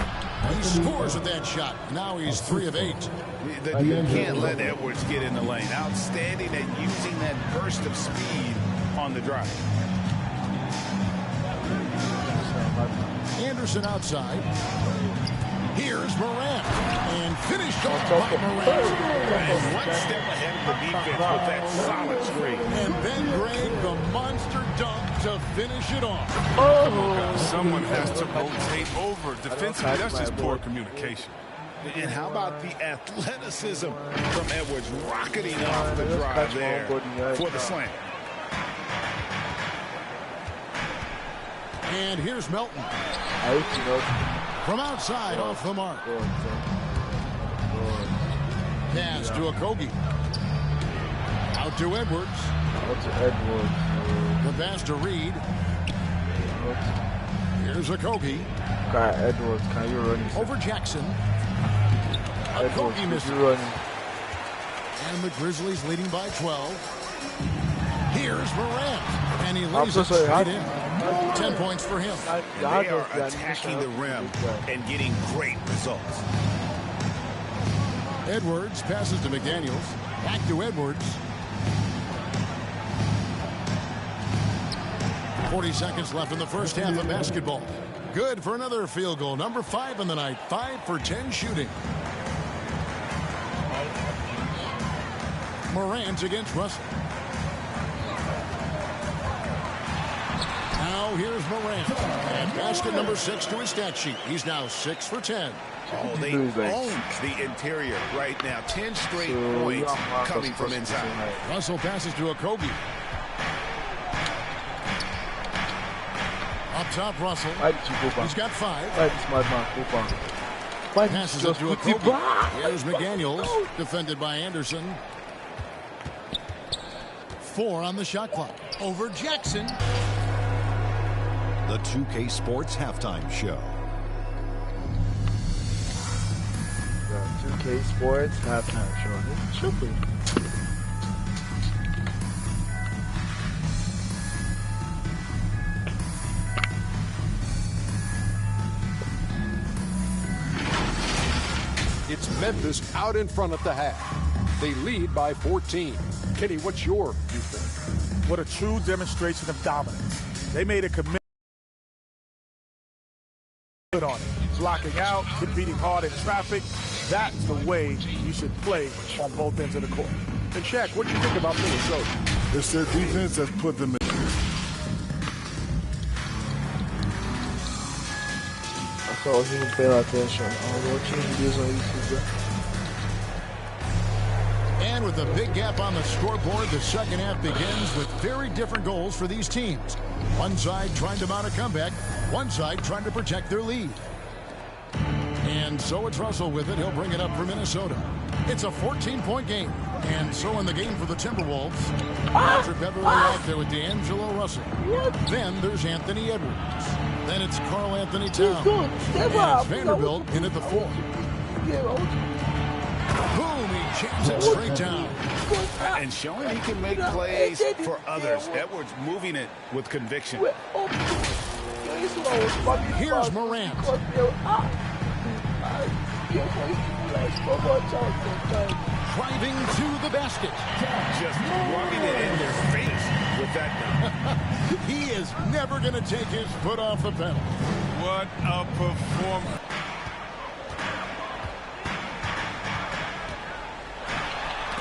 He scores with that shot. Now he's 3 of 8. You can't let Edwards get in the lane. Outstanding at using that burst of speed on the drive. Anderson outside. Here's Morant. And finished off by Morant. And 1 step ahead of the defense with that solid screen. And then Greg, the monster dunk to finish it off. Someone has to rotate over. Defensively, that's just poor communication. And how about the athleticism from Edwards rocketing off the drive there for the slam. And here's Melton. From outside, off the mark. Pass to Okogie. Out to Edwards. The pass to Reed. Here's Okogie. Edwards, can you run? Over Jackson. Okogie misses. And the Grizzlies leading by 12. Here's Morant. And he lays it straight in. 10 points for him. They are attacking the rim and getting great results. Edwards passes to McDaniels. Back to Edwards. 40 seconds left in the first half of basketball. Good for another field goal. Number 5 in the night. 5 for 10 shooting. Morant against Russell. Now here's Morant. And basket number 6 to his stat sheet. He's now 6 for 10. Oh, they own the interior right now. 10 straight points coming from inside. Russell passes to Okogie. Up top, Russell. He's got 5. Passes it to Okogie. Here's McDaniels, defended by Anderson. 4 on the shot clock. Over Jackson. The 2K Sports Halftime Show. 2K Sports Halftime Show. This is triple. It's Memphis out in front at the half. They lead by 14. Kenny, what's your viewpoint? What a true demonstration of dominance. They made a commitment on it. Blocking out, competing hard in traffic. That's the way you should play on both ends of the court. And Shaq, what do you think about Minnesota? It's their defense that's put them in. I was even paying attention. I was watching videos on YouTube. And with the big gap on the scoreboard, the second half begins with very different goals for these teams. One side trying to mount a comeback, one side trying to protect their lead. And so it's Russell with it. He'll bring it up for Minnesota. It's a 14-point game. And so in the game for the Timberwolves, Patrick Beverly out there with D'Angelo Russell. Then there's Anthony Edwards. Then it's Karl Anthony Towns. And Vanderbilt in at the 4. Boom, he jams it straight down. And showing he can make plays for others. Edwards moving it with conviction. Here's Morant. Driving to the basket. Just rubbing it in their face with that. He is never going to take his foot off the pedal. What a performance.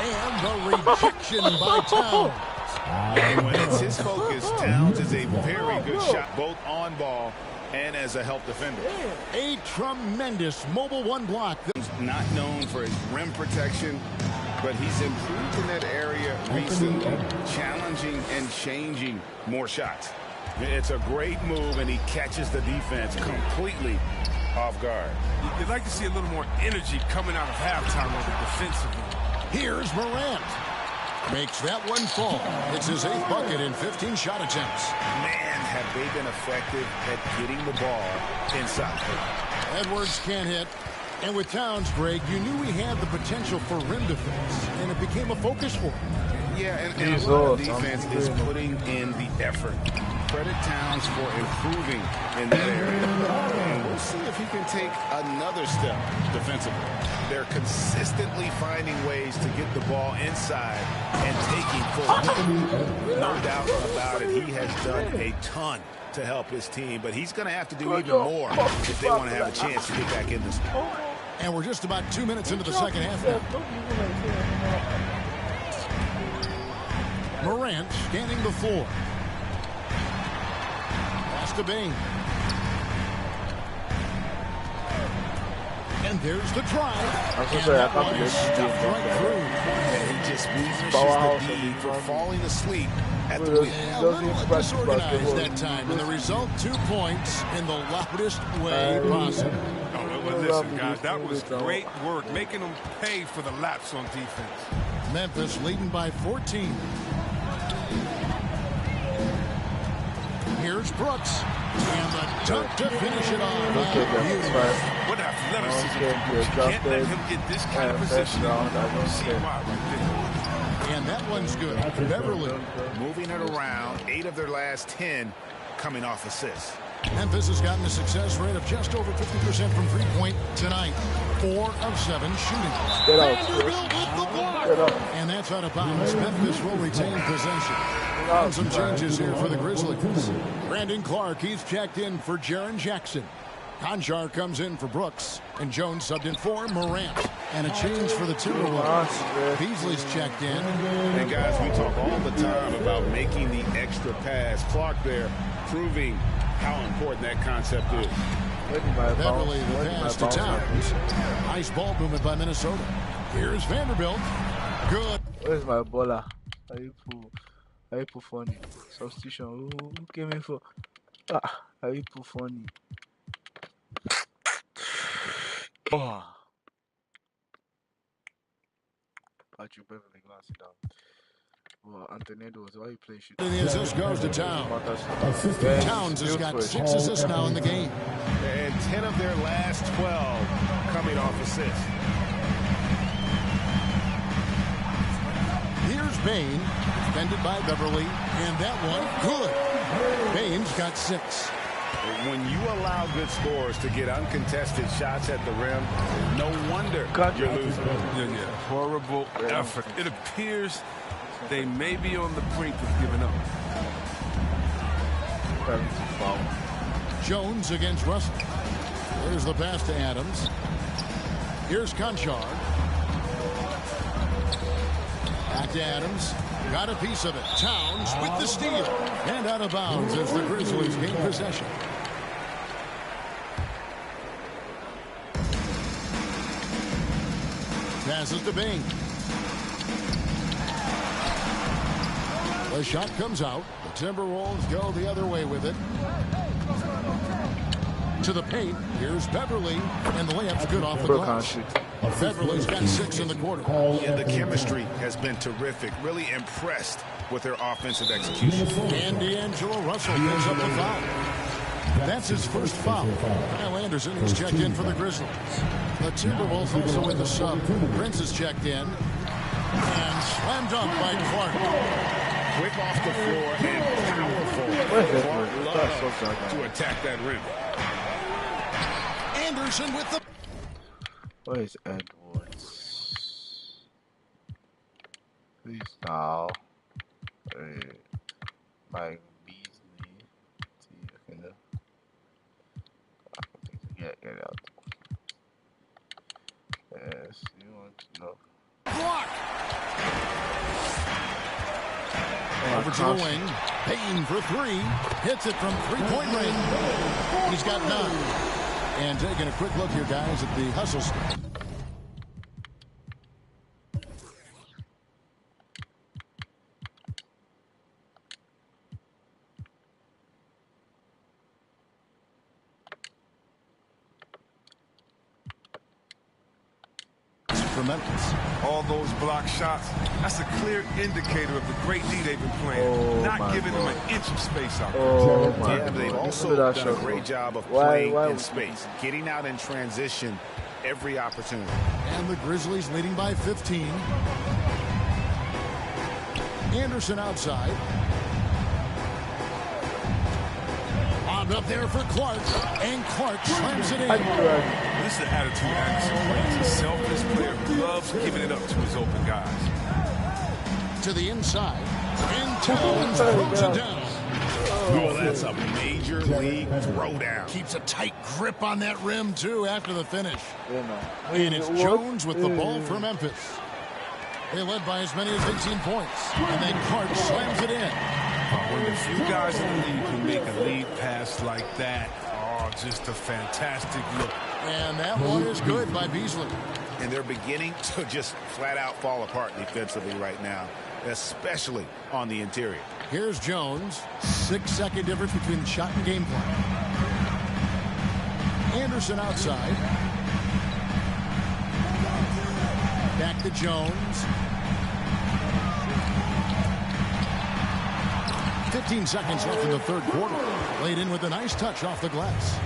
And the rejection by Towns. And when it's his focus, Towns is a very good shot, both on ball and as a help defender. A tremendous mobile one block. Not known for his rim protection, but he's improved in that area recently, challenging and changing more shots. It's a great move, and he catches the defense completely off guard. You'd like to see a little more energy coming out of halftime on the defensive end. Here's Morant. Makes that one fall. It's his 8th bucket in 15 shot attempts. Man, have they been effective at getting the ball inside. Edwards can't hit. And with Towns, Greg, you knew he had the potential for rim defense, and it became a focus for him. Yeah, and a lot of defense is putting in the effort. Credit Towns for improving in that area. And we'll see if he can take another step defensively. They're consistently finding ways to get the ball inside and taking full. No doubt about it. He has done a ton to help his team, but he's going to have to do even more if they want to have a chance to get back in this game. And we're just about 2 minutes into the second half now. Morant scanning the floor. Pass to Bane. And there's the drive. And that one is stuffed right through. And he just punishes the D for falling asleep at the wheel. A little disorganized that time. And the result, 2 points in the loudest way possible. Well, listen, guys, that was great work, making them pay for the laps on defense. Memphis leading by 14. Here's Brooks. And the dunk to finish it off. What athleticism. You can't let him get this kind of position. See why right there. And that one's good. Beverly. Moving it around. 8 of their last 10 coming off assists. Memphis has gotten a success rate of just over 50% from three-point tonight. 4 of 7 shooting. Vanderbilt with the block. And that's out of bounds. Memphis will retain possession. And some changes here for the Grizzlies. Brandon Clark, he's checked in for Jaren Jackson. Conjar comes in for Brooks. And Jones subbed in for Morant. And a change for the Timberwolves. Beasley's checked in. And guys, we talk all the time about making the extra pass. Clark there proving how important that concept is. Beverly the pass to Towns. Nice ball movement by Minnesota. Here's Vanderbilt. Good. Where's my baller? Are you funny? Substitution. Who came in for? Are you funny? Oh. Patrick Beverly glancing down. Well, Anthony Edwards, why you play shit? And the assist goes to Towns. Towns has got 6 assists now in the game. And 10 of their last 12 coming off assists. Here's Bane, defended by Beverly, and that one, good. Bane's got 6. When you allow good scorers to get uncontested shots at the rim, no wonder you're losing. Yeah. Horrible effort. It appears they may be on the brink of giving up. Jones against Russell. There's the pass to Adams. Here's Conchard. Back to Adams. Got a piece of it. Towns with the steal. And out of bounds as the Grizzlies gain possession. Passes to Bing. The shot comes out. The Timberwolves go the other way with it. To the paint. Here's Beverly. And the layup's good off the glass. Beverly's got 6 in the quarter. Yeah, the chemistry has been terrific. Really impressed with their offensive execution. And D'Angelo Russell picks up the foul. That's his first foul. Kyle Anderson is checked in for the Grizzlies. The Timberwolves also with the sub. Prince is checked in. And slam dunk by Clark. Quick off the floor and powerful. Clark loves to attack that rim. Anderson with the... Where is Edwards? Please now. Mike Beasley. See if I can get out. Yes, you want to know. Block! Over to the wing. Payne for 3. Hits it from 3-point range. He's got 9. And taking a quick look here, guys, at the hustle stat. For Memphis. All those block shots, that's a clear indicator of the great D they've been playing. Not giving them an inch of space out there. Yeah, they've also done a great job of playing in space, getting out in transition every opportunity. And the Grizzlies leading by 15. Anderson outside. Bobbed up there for Clark. And Clark slams it in. This is an attitude Anderson. He's a selfless player who loves giving it up to his open guys. To the inside. And Towns throws it down. Oh, that's a major league throwdown. Keeps a tight grip on that rim, too, after the finish. And it's Jones with the ball for Memphis. They led by as many as 18 points. And then Clark slams it in. When the few guys in the league can make a lead pass like that, just a fantastic look. And that one is good by Beasley. And they're beginning to just flat out fall apart defensively right now, especially on the interior. Here's Jones. 6-second difference between the shot and game plan. Anderson outside. Back to Jones. 15 seconds left in the third quarter. Laid in with a nice touch off the glass.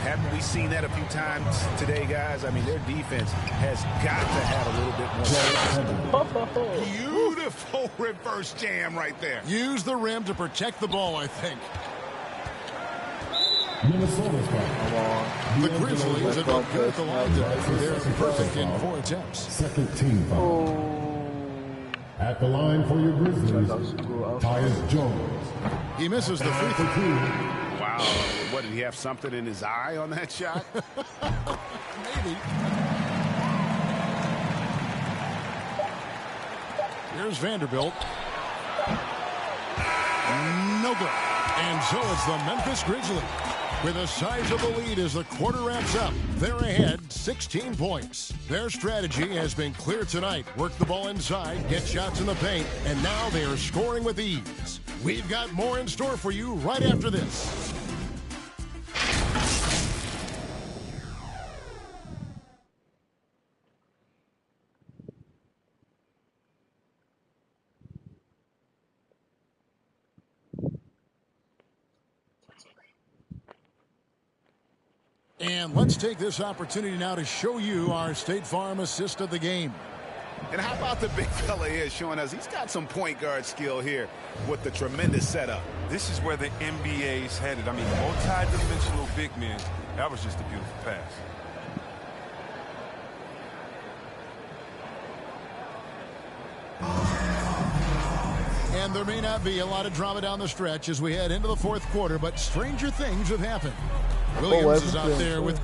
Haven't we seen that a few times today, guys? I mean, their defense has got to have a little bit more. Beautiful reverse jam right there. Use the rim to protect the ball, I think. The Grizzlies have been good at the line today. They're perfect in 4 attempts. Second team foul. At the line for your Grizzlies, Tyus Jones. He misses the free throw. Wow. What, did he have something in his eye on that shot? Maybe. Here's Vanderbilt. No good. And so it's the Memphis Grizzlies with a sizable lead as the quarter wraps up. They're ahead 16 points. Their strategy has been clear tonight. Work the ball inside, get shots in the paint, and now they are scoring with ease. We've got more in store for you right after this. And let's take this opportunity now to show you our State Farm assist of the game. And how about the big fella here showing us he's got some point guard skill here with the tremendous setup. This is where the NBA's headed. I mean, multi-dimensional big men. That was just a beautiful pass. And there may not be a lot of drama down the stretch as we head into the fourth quarter, but stranger things have happened. Williams is out there with...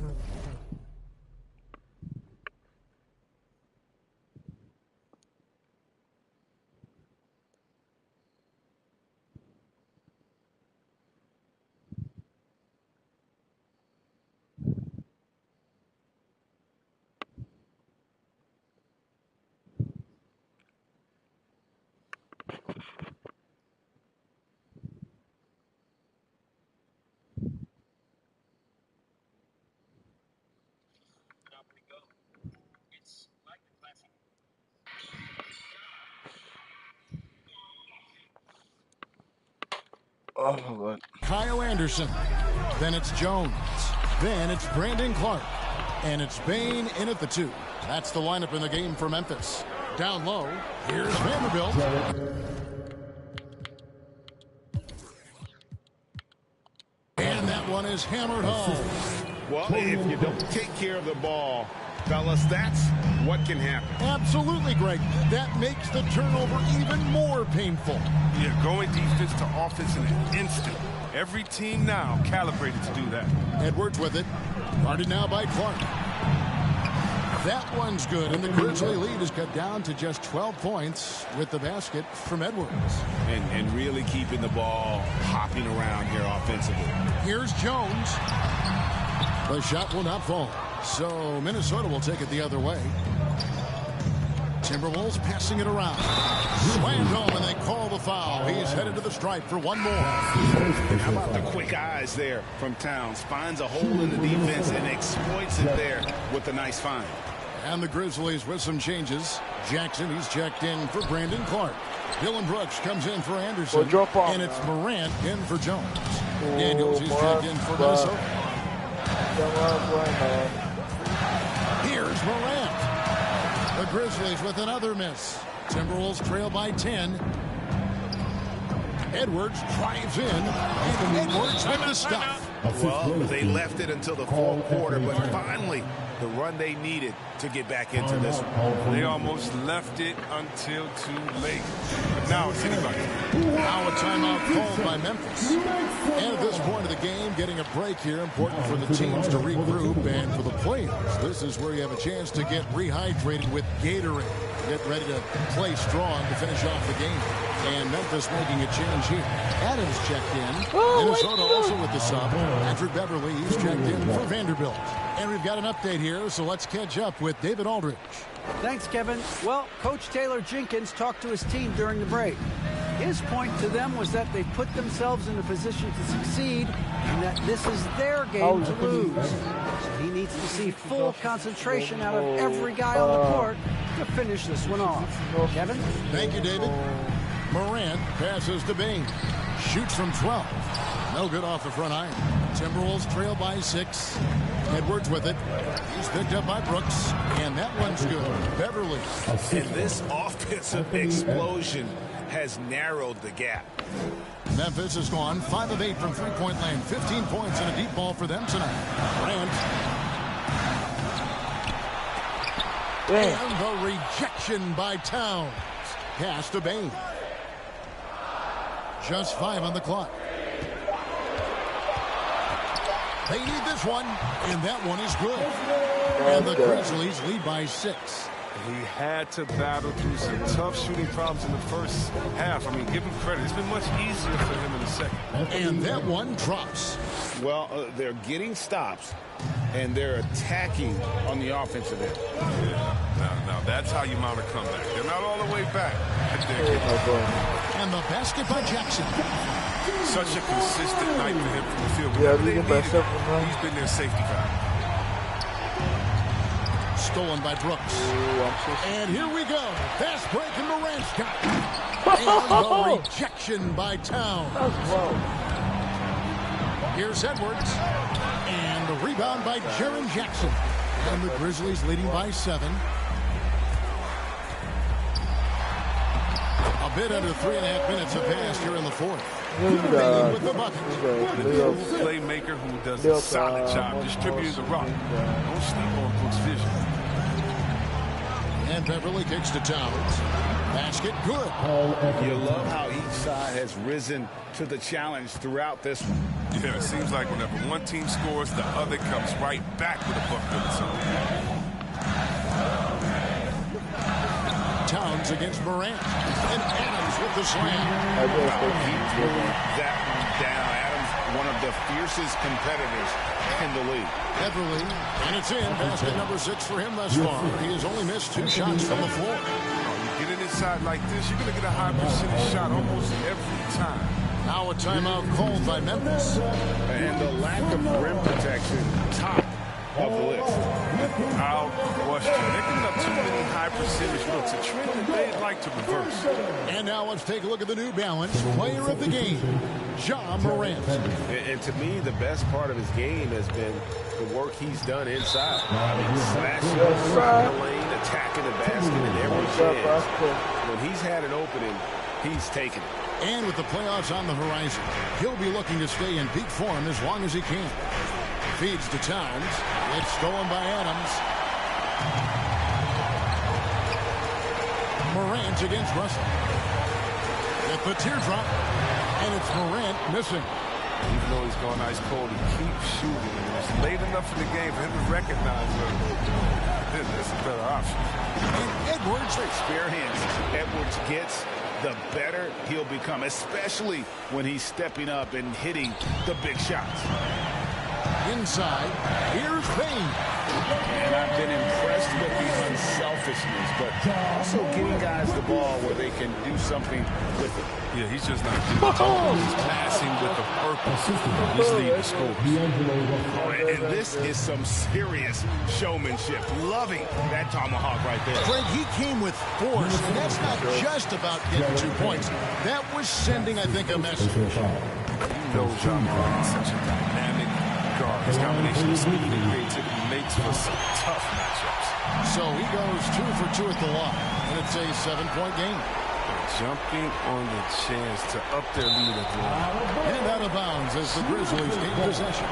Oh, God. Kyle Anderson. Then it's Jones. Then it's Brandon Clark. And it's Bane in at the 2. That's the lineup in the game for Memphis. Down low, here's Vanderbilt. And that one is hammered home. Well, if you don't take care of the ball, fellas, that's what can happen. Absolutely, Greg. That makes the turnover even more painful. Yeah, going defense to offense in an instant. Every team now calibrated to do that. Edwards with it. Guarded now by Clark. That one's good, and the Grizzly lead is cut down to just 12 points with the basket from Edwards. And really keeping the ball hopping around here offensively. Here's Jones. The shot will not fall, so Minnesota will take it the other way. Timberwolves passing it around. Slammed home, and they call the foul. He's headed to the stripe for one more. How about the quick eyes there from Towns? Finds a hole in the defense and exploits it there with a nice find. And the Grizzlies with some changes. Jackson, he's checked in for Brandon Clark. Dylan Brooks comes in for Anderson. And it's Morant in for Jones. Daniels, he's checked in for Minnesota. Here's Morant. The Grizzlies with another miss. Timberwolves trail by 10. Edwards drives in. And Edwards with the stuff. Well, they left it until the fourth quarter, but finally the run they needed to get back into this one. They almost left it until too late. But now it's anybody. Now a timeout called by Memphis. And at this point of the game, getting a break here, important for the teams to regroup. And for the players, this is where you have a chance to get rehydrated with Gatorade. Get ready to play strong to finish off the game. And Memphis making a change here. Adams checked in. Minnesota also with the sub. Patrick Beverly, he's checked in for Vanderbilt. And we've got an update here, so let's catch up with David Aldridge. Thanks, Kevin. Well, Coach Taylor Jenkins talked to his team during the break. His point to them was that they put themselves in a position to succeed and that this is their game to lose. So he needs to see full concentration out of every guy on the court to finish this one off. Kevin? Thank you, David. Morant passes to Bane. Shoots from 12. No good off the front iron. Timberwolves trail by 6. Edwards with it. He's picked up by Brooks. And that one's good. Beverly. And this offensive explosion has narrowed the gap. Memphis has gone 5 of 8 from three-point land. 15 points and a deep ball for them tonight. Grant. And the rejection by Towns. Pass to Bane. Just 5 on the clock. They need this one, and that one is good. And the Grizzlies lead by 6. He had to battle through some tough shooting problems in the first half. I mean, give him credit. It's been much easier for him in the second. And that one drops. Well, they're getting stops, and they're attacking on the offensive end. Yeah, now that's how you mount a comeback. They're not all the way back. And the basket by Jackson. Such a consistent night for him from the field. He's been their safety guy. Stolen by Brooks. And here we go. Fast break and Morant's got it. And the rejection by Towns. Here's Edwards. And the rebound by Jaren Jackson. And the Grizzlies leading by 7. A bit under 3.5 minutes have passed here in the fourth. With the bucket. The playmaker who does a solid job distributing the rock. Don't sleep on Brooks' vision. And Beverly kicks to Towns. Basket good. You love how each side has risen to the challenge throughout this one. Yeah, it seems like whenever one team scores, the other comes right back with a bucket of its own. Towns against Morant. And Adams with the slam. He's moving that one down. Adams, one of the fiercest competitors in the league. Beverly, and it's in. Basket number 6 for him thus far. He has only missed 2 shots from the floor. You get it inside like this, you're going to get a high percentage shot almost every time. Now a timeout called by Memphis. And the lack of rim protection, top of the list. Without question. They're giving up too many high percentage looks. A trend that they'd like to reverse. And now let's take a look at the New Balance player of the game. Ja Morant. And to me, the best part of his game has been the work he's done inside. I mean, slashing the lane, attacking the basket, and every chance. When he's had an opening, he's taken it. And with the playoffs on the horizon, he'll be looking to stay in peak form as long as he can. Feeds to Towns. It's stolen by Adams. Morant against Russell. At the teardrop. And it's Morant missing. Even though he's going ice cold, he keeps shooting. And it's late enough in the game for him to recognize that's a better option. And Edwards. Experience. Edwards gets, the better he'll become, especially when he's stepping up and hitting the big shots. Inside, here's Payne. And I've been impressed with the unselfishness, but also getting guys the ball where they can do something with it. Yeah, he's just not doing it. He's passing with a purpose. He's leading scores. And this is some serious showmanship. Loving that tomahawk right there. Greg, he came with force, and that's not just about getting 2 points. That was sending, I think, a message. Ja Morant is such a dynamic guard. His combination of speed and creativity makes for some tough matchups. So he goes 2 for 2 at the line, and it's a 7-point game. Jumping on the chance to up their lead at the line. And out of bounds as the Grizzlies gain possession.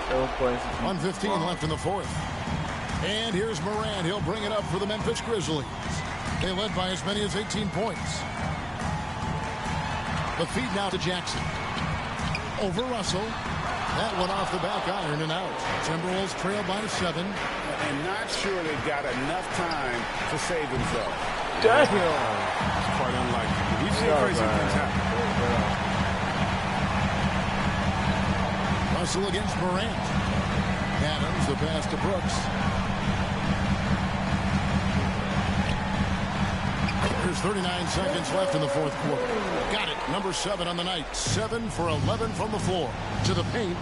1:15 left in the fourth. And here's Morant. He'll bring it up for the Memphis Grizzlies. They led by as many as 18 points. The feed now to Jackson. Over Russell. That one off the back iron and out. Timberwolves trail by 7. And not sure they've got enough time to save themselves. Damn. It's quite unlikely. We've seen crazy things happen. Russell against Morant. Adams, the pass to Brooks. There's 39 seconds left in the fourth quarter. Got it. Number 7 on the night. 7 for 11 from the floor. To the paint.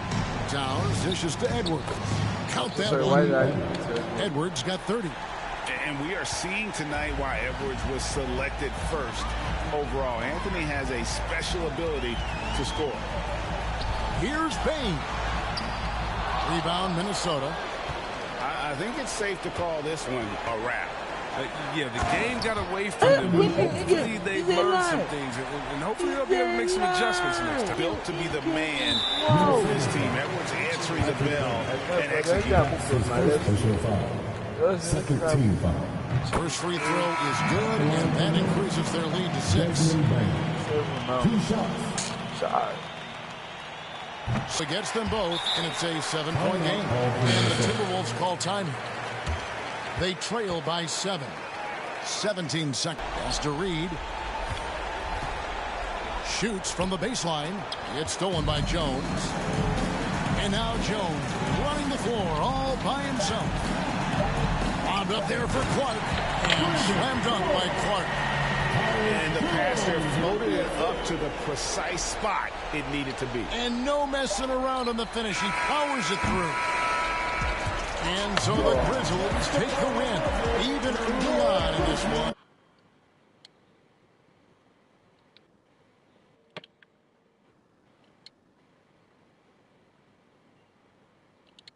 Towns dishes to Edwards. Count that one. Edwards got 30. And we are seeing tonight why Edwards was selected first overall. Anthony has a special ability to score. Here's Payne. Rebound, Minnesota. I think it's safe to call this one a wrap. Yeah, the game got away from them. Hopefully they've learned some things, and hopefully they'll be able to make some adjustments next time. Built to be the man for this team. Edwards answering the bell and executing. Second team foul. First free throw is good, and that increases their lead to 6. 2 shots. So gets them both, and it's a 7-point game. And the Timberwolves call time. They trail by 7. 17 seconds. Pass to Reed. Shoots from the baseline. It's stolen by Jones. And now Jones running the floor all by himself. Bombed up there for Clark. And slammed dunk by Clark. And the pass there floated it up to the precise spot it needed to be. And no messing around on the finish. He powers it through. And so the Grizzlies take the win. Even early